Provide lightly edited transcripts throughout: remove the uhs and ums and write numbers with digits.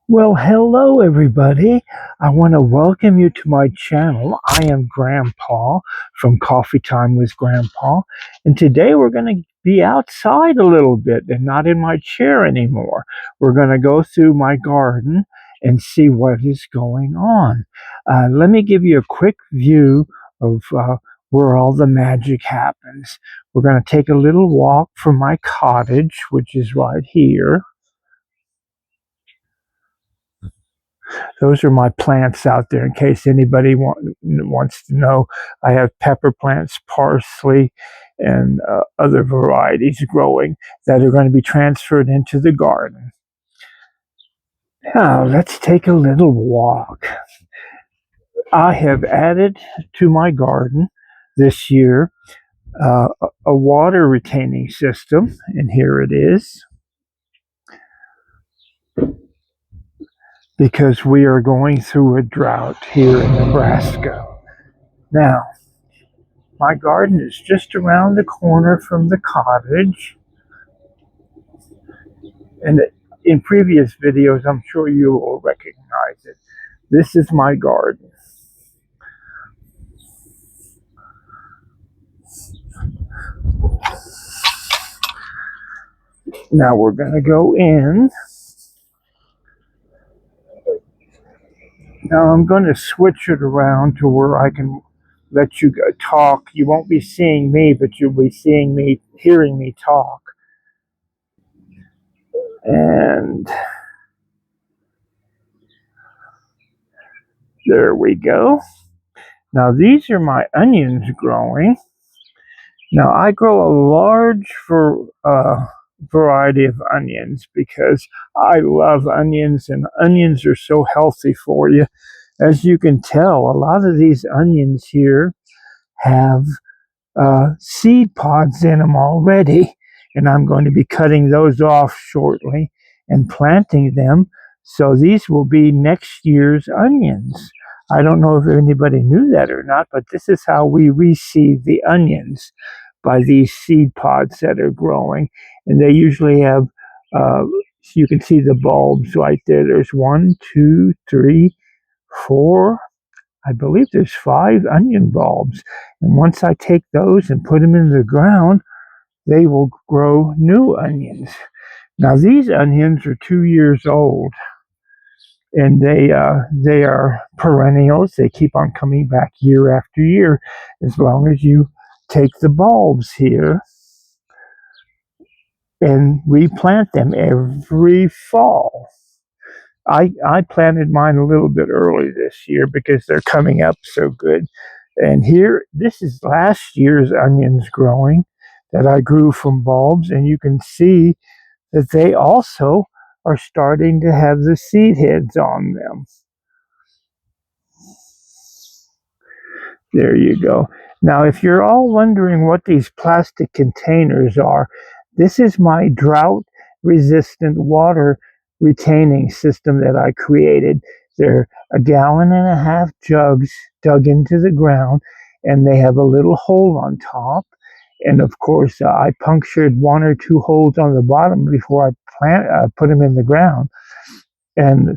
Well, hello everybody. I want to welcome you to my channel. I am Grandpa from Coffee Time with Grandpa, and today we're going to be outside a little bit and not in my chair anymore. We're going to go through my garden and see what is going on. Let me give you a quick view of where all the magic happens. We're going to take a little walk from my cottage, which is right here. Those are my plants out there in case anybody wants to know. I have pepper plants, parsley, and other varieties growing that are going to be transferred into the garden. Now, let's take a little walk. I have added to my garden this year a water retaining system, and here it is, because we are going through a drought here in Nebraska. Now, my garden is just around the corner from the cottage. And in previous videos, I'm sure you will recognize it. This is my garden. Now we're going to go in. Now I'm going to switch it around to where I can let you talk. You won't be seeing me, but you'll be seeing me, hearing me talk. And there we go. Now these are my onions growing. Now I grow a large variety of onions because I love onions, and onions are so healthy for you. As you can tell, a lot of these onions here have seed pods in them already, and I'm going to be cutting those off shortly and planting them. So these will be next year's onions. I don't know if anybody knew that or not, but this is how we reseed the onions, by these seed pods that are growing. And they usually have, you can see the bulbs right there. There's 1, 2, 3, 4, I believe there's 5 onion bulbs. And once I take those and put them in the ground, they will grow new onions. Now these onions are 2 years old, and they are perennials. They keep on coming back year after year, as long as you take the bulbs here and replant them every fall. I planted mine a little bit early this year because they're coming up so good. And here, this is last year's onions growing that I grew from bulbs, and you can see that they also are starting to have the seed heads on them. There you go. Now, if you're all wondering what these plastic containers are, this is my drought-resistant water retaining system that I created. They're 1.5 gallon jugs dug into the ground, and they have a little hole on top. And of course, I punctured 1 or 2 holes on the bottom before I put them in the ground. And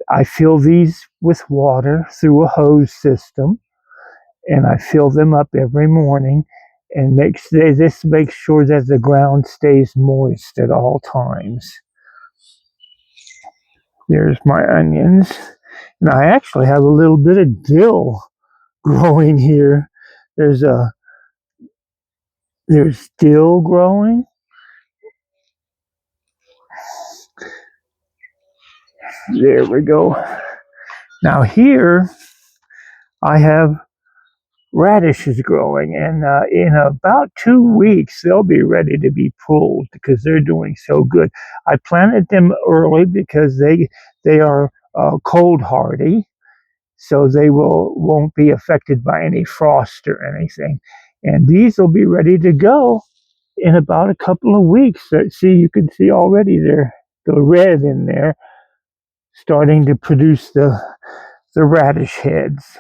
I fill these with water through a hose system, and I fill them up every morning, and this makes sure that the ground stays moist at all times. There's my onions, and I actually have a little bit of dill growing here. There's dill growing. There we go. Now here I have radishes growing, and in about 2 weeks they'll be ready to be pulled because they're doing so good. I planted them early because they are cold hardy, so they won't be affected by any frost or anything. And these will be ready to go in about a couple of weeks. See, you can see already the red in there starting to produce the radish heads.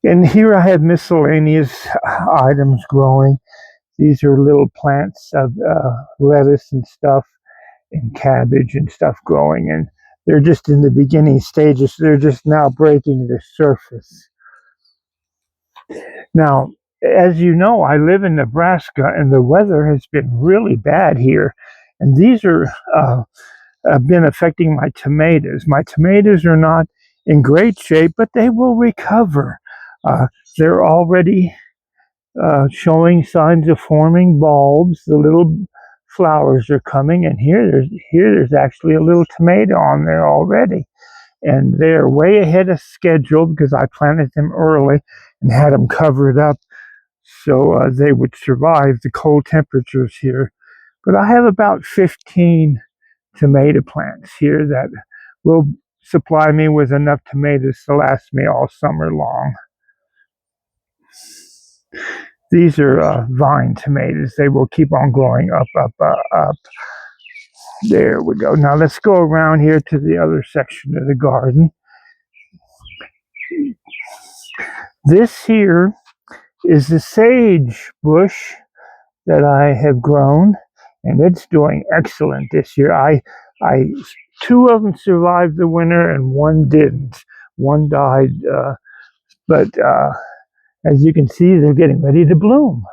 And here I have miscellaneous items growing. These are little plants of lettuce and stuff. and cabbage and stuff growing, and they're just in the beginning stages. They're just now breaking the surface. Now, as you know, I live in Nebraska, and the weather has been really bad here, and these have been affecting my tomatoes. My tomatoes are not in great shape, but they will recover. Uh, they're already showing signs of forming bulbs. The little flowers are coming, and there's actually a little tomato on there already. And they're way ahead of schedule because I planted them early and had them covered up so they would survive the cold temperatures here. But I have about 15 tomato plants here that will supply me with enough tomatoes to last me all summer long. These are vine tomatoes. They will keep on growing up, up, up. There we go. Now let's go around here to the other section of the garden. This here is the sage bush that I have grown, and it's doing excellent this year. Two of them survived the winter, and one didn't. One died, but as you can see, they're getting ready to bloom.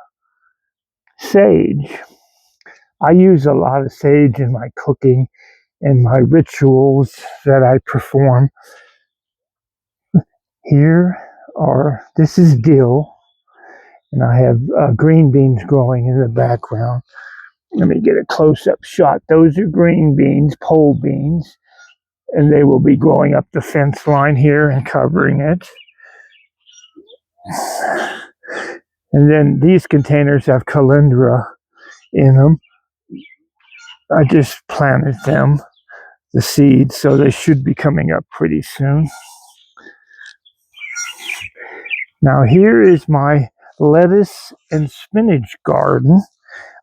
Sage. I use a lot of sage in my cooking and my rituals that I perform. This is dill, and I have green beans growing in the background. Let me get a close-up shot. Those are green beans, pole beans, and they will be growing up the fence line here and covering it. And then these containers have calendula in them. I just planted them, the seeds, so they should be coming up pretty soon. Now here is my lettuce and spinach garden.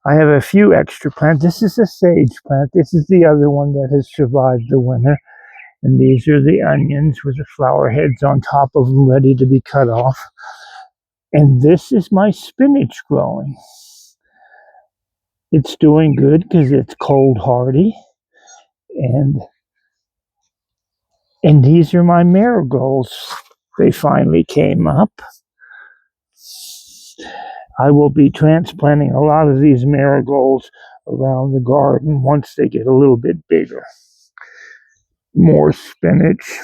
I have a few extra plants. This is a sage plant. This is the other one that has survived the winter. And these are the onions with the flower heads on top of them ready to be cut off. And this is my spinach growing. It's doing good because it's cold hardy. And these are my marigolds. They finally came up. I will be transplanting a lot of these marigolds around the garden once they get a little bit bigger. More spinach.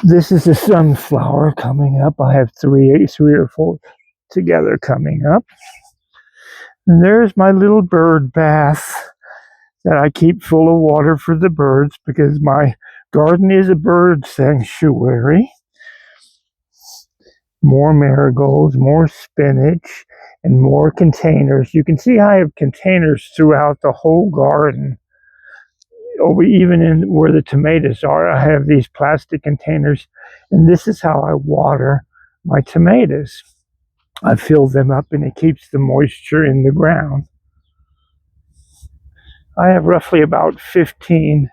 This is a sunflower coming up. I have three or four together coming up. And there's my little bird bath that I keep full of water for the birds because my garden is a bird sanctuary. More marigolds, more spinach, and more containers. You can see I have containers throughout the whole garden. Even in where the tomatoes are, I have these plastic containers, and this is how I water my tomatoes. I fill them up, and it keeps the moisture in the ground. I have roughly about 15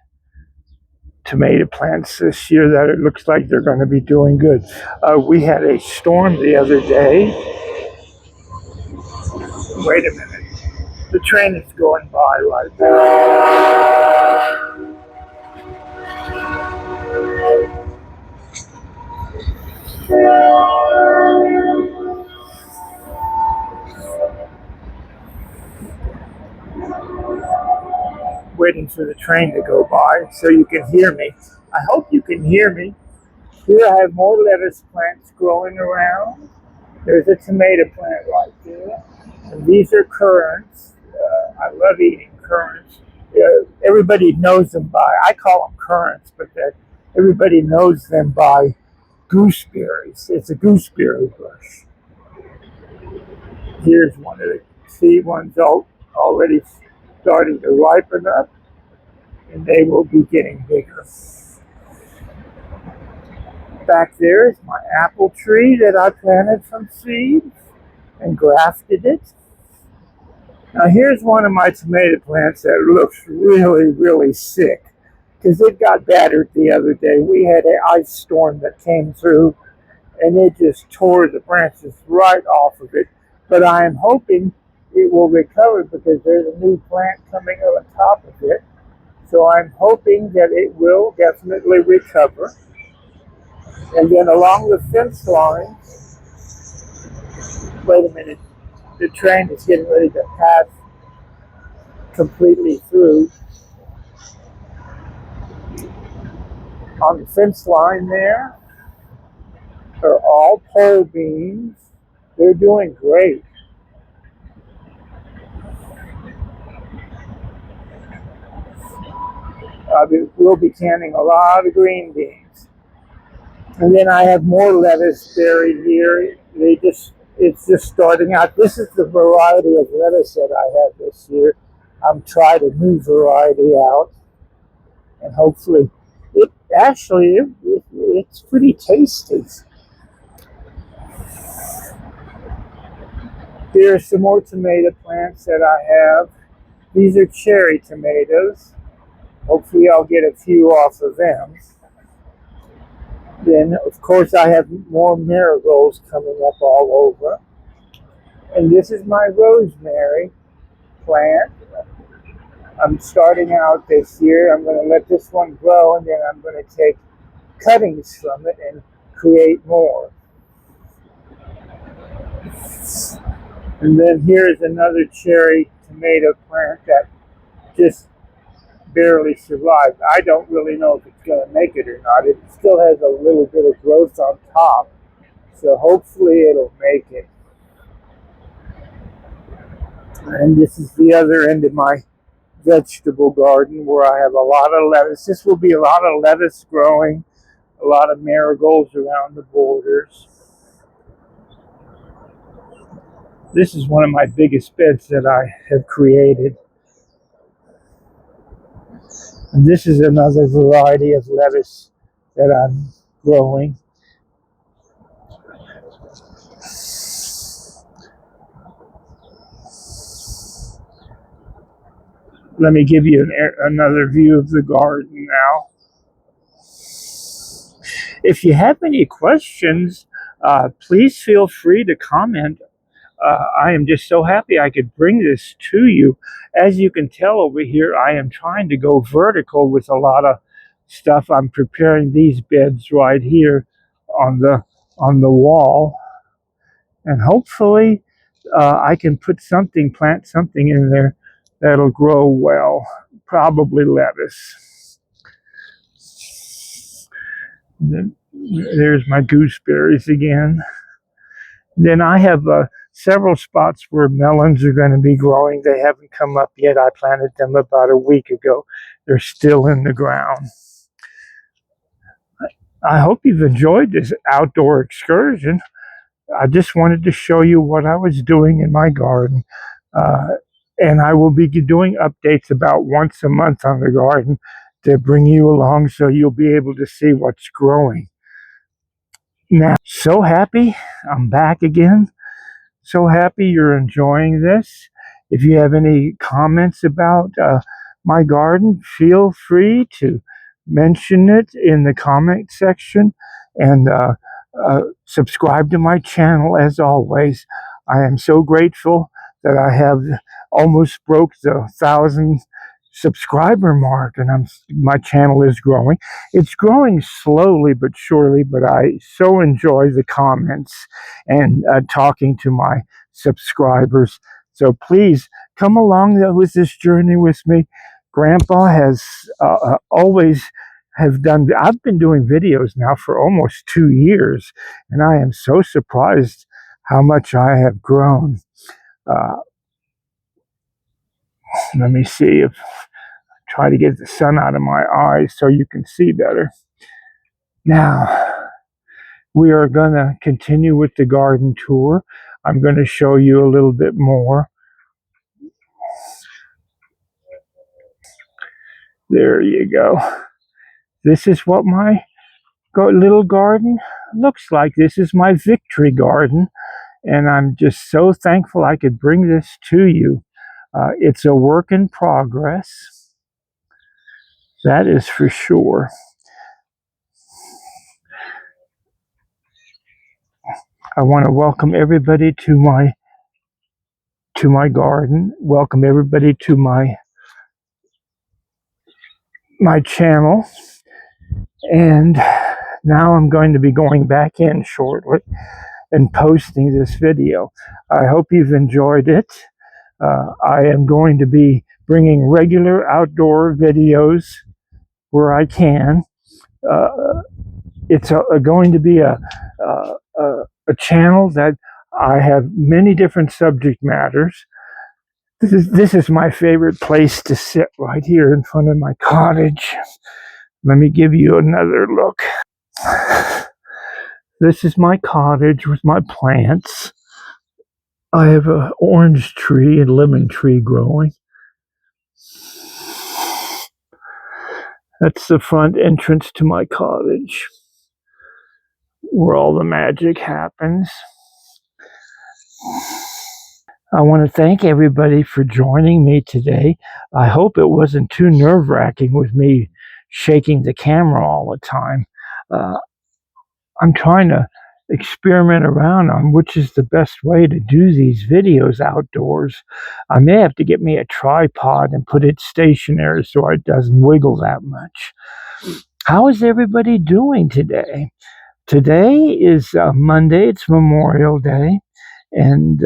tomato plants this year that it looks like they're going to be doing good. We had a storm the other day. Wait a minute. The train is going by right now. Waiting for the train to go by so you can hear me. I hope you can hear me. Here I have more lettuce plants growing around. There's a tomato plant right there. And these are currants. I love eating currants. Everybody knows them I call them currants, but everybody knows them by gooseberries. It's a gooseberry bush. Here's one of the seed ones already starting to ripen up, and they will be getting bigger. Back there is my apple tree that I planted from seeds and grafted it. Now here's one of my tomato plants that looks really, really sick because it got battered the other day. We had an ice storm that came through and it just tore the branches right off of it. But I am hoping it will recover because there's a new plant coming on top of it. So I'm hoping that it will definitely recover. And then along the fence line, wait a minute, the train is getting ready to pass completely through. On the fence line there are all pole beans. They're doing great. We'll be canning a lot of green beans. And then I have more lettuce buried here. It's just starting out. This is the variety of lettuce that I have this year. I'm trying a new variety out, and hopefully, it actually it's pretty tasty. Here are some more tomato plants that I have. These are cherry tomatoes. Hopefully, I'll get a few off of them. Then, of course, I have more marigolds coming up all over. And this is my rosemary plant. I'm starting out this year. I'm going to let this one grow, and then I'm going to take cuttings from it and create more. And then here's another cherry tomato plant that just barely survived. I don't really know if it's going to make it or not. It still has a little bit of growth on top, so hopefully it'll make it. And this is the other end of my vegetable garden where I have a lot of lettuce. This will be a lot of lettuce growing, a lot of marigolds around the borders. This is one of my biggest beds that I have created. And this is another variety of lettuce that I'm growing. Let me give you another view of the garden now. If you have any questions, please feel free to comment. I am just so happy I could bring this to you. As you can tell over here, I am trying to go vertical with a lot of stuff. I'm preparing these beds right here on the wall, and hopefully I can plant something in there that'll grow well. Probably lettuce. There's my gooseberries again. Then I have several spots where melons are going to be growing. They haven't come up yet. I planted them about a week ago. They're still in the ground. I hope you've enjoyed this outdoor excursion. I just wanted to show you what I was doing in my garden. And I will be doing updates about once a month on the garden to bring you along so you'll be able to see what's growing. Now, so happy I'm back again. So happy you're enjoying this. If you have any comments about my garden, feel free to mention it in the comment section, and subscribe to my channel as always. I am so grateful that I have almost broke the 1,000 subscriber mark, and my channel is growing. It's growing slowly but surely, but I so enjoy the comments and talking to my subscribers. So please come along with this journey with me. Grandpa has always have done. I've been doing videos now for almost 2 years, and I am so surprised how much I have grown. Let me see if try to get the sun out of my eyes so you can see better. Now, we are going to continue with the garden tour. I'm going to show you a little bit more. There you go. This is what my little garden looks like. This is my victory garden, and I'm just so thankful I could bring this to you. It's a work in progress. That is for sure. I want to welcome everybody to to my garden. Welcome everybody to my channel. And now I'm going to be going back in shortly and posting this video. I hope you've enjoyed it. I am going to be bringing regular outdoor videos where I can. It's going to be a channel that I have many different subject matters. This is my favorite place to sit, right here in front of my cottage. Let me give you another look. This is my cottage with my plants. I have an orange tree and lemon tree growing. That's the front entrance to my cottage, where all the magic happens. I want to thank everybody for joining me today. I hope it wasn't too nerve-wracking with me shaking the camera all the time. I'm trying to experiment around on which is the best way to do these videos outdoors. I may have to get me a tripod and put it stationary so it doesn't wiggle that much. How is everybody doing today? Today is Monday. It's Memorial Day, and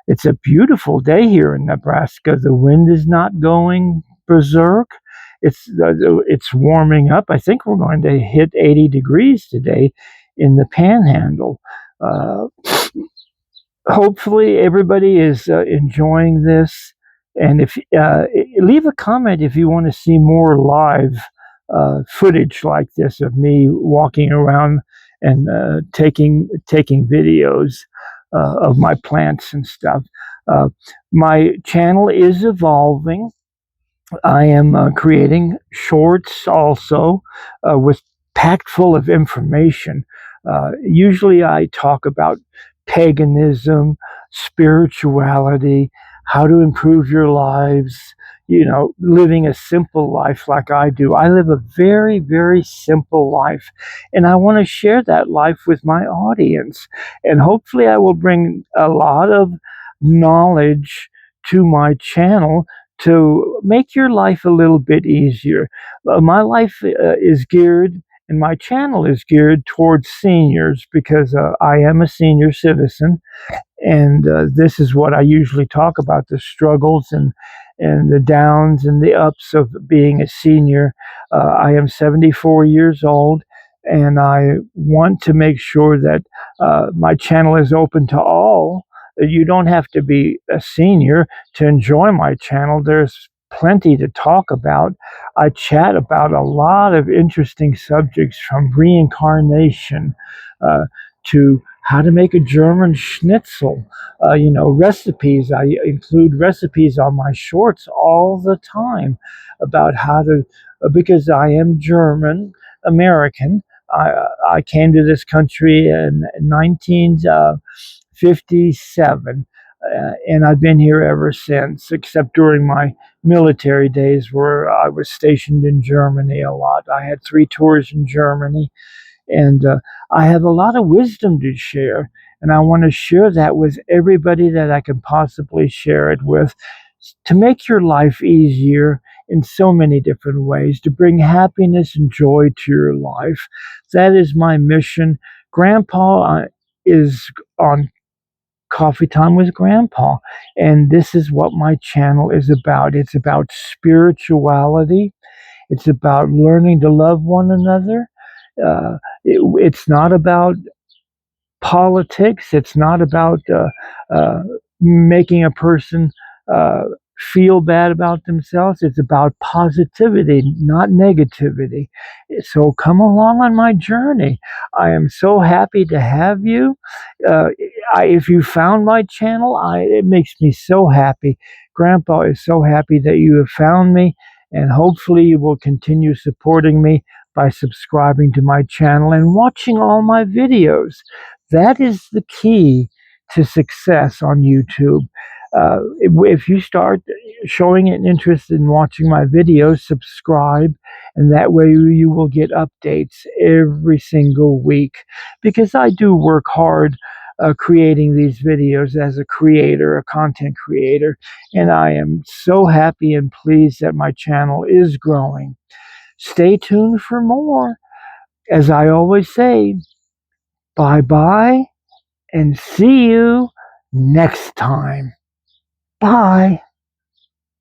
it's a beautiful day here in Nebraska. The wind is not going berserk. It's warming up. I think we're going to hit 80 degrees today in the Panhandle. Hopefully everybody is enjoying this. And if leave a comment if you want to see more live footage like this of me walking around and taking videos of my plants and stuff. My channel is evolving. I am creating shorts also with packed full of information. Usually I talk about paganism, spirituality, how to improve your lives, living a simple life like I do. I live a very, very simple life, and I want to share that life with my audience. And hopefully I will bring a lot of knowledge to my channel to make your life a little bit easier. My life is geared, and my channel is geared towards seniors because I am a senior citizen, and this is what I usually talk about: the struggles and the downs and the ups of being a senior. I am 74 years old, and I want to make sure that my channel is open to all. You don't have to be a senior to enjoy my channel. There's plenty to talk about. I chat about a lot of interesting subjects, from reincarnation to how to make a German schnitzel, recipes. I include recipes on my shorts all the time about how to, because I am German American. I came to this country in 1957, and I've been here ever since, except during my military days where I was stationed in Germany a lot. I had 3 tours in Germany, and I have a lot of wisdom to share, and I want to share that with everybody that I can possibly share it with, to make your life easier in so many different ways, to bring happiness and joy to your life. That is my mission. Grandpa is on Coffee Time with Grandpa, and this is what my channel is about. It's about spirituality. It's about learning to love one another. It's not about politics. It's not about making a person feel bad about themselves. It's about positivity, not negativity. So come along on my journey. I am so happy to have you. If you found my channel, it makes me so happy. Grandpa is so happy that you have found me, and hopefully you will continue supporting me by subscribing to my channel and watching all my videos. That is the key to success on YouTube. If you start showing an interest in watching my videos, subscribe, and that way you will get updates every single week, because I do work hard creating these videos as a creator, a content creator. And I am so happy and pleased that my channel is growing. Stay tuned for more. As I always say, bye-bye and see you next time. Bye.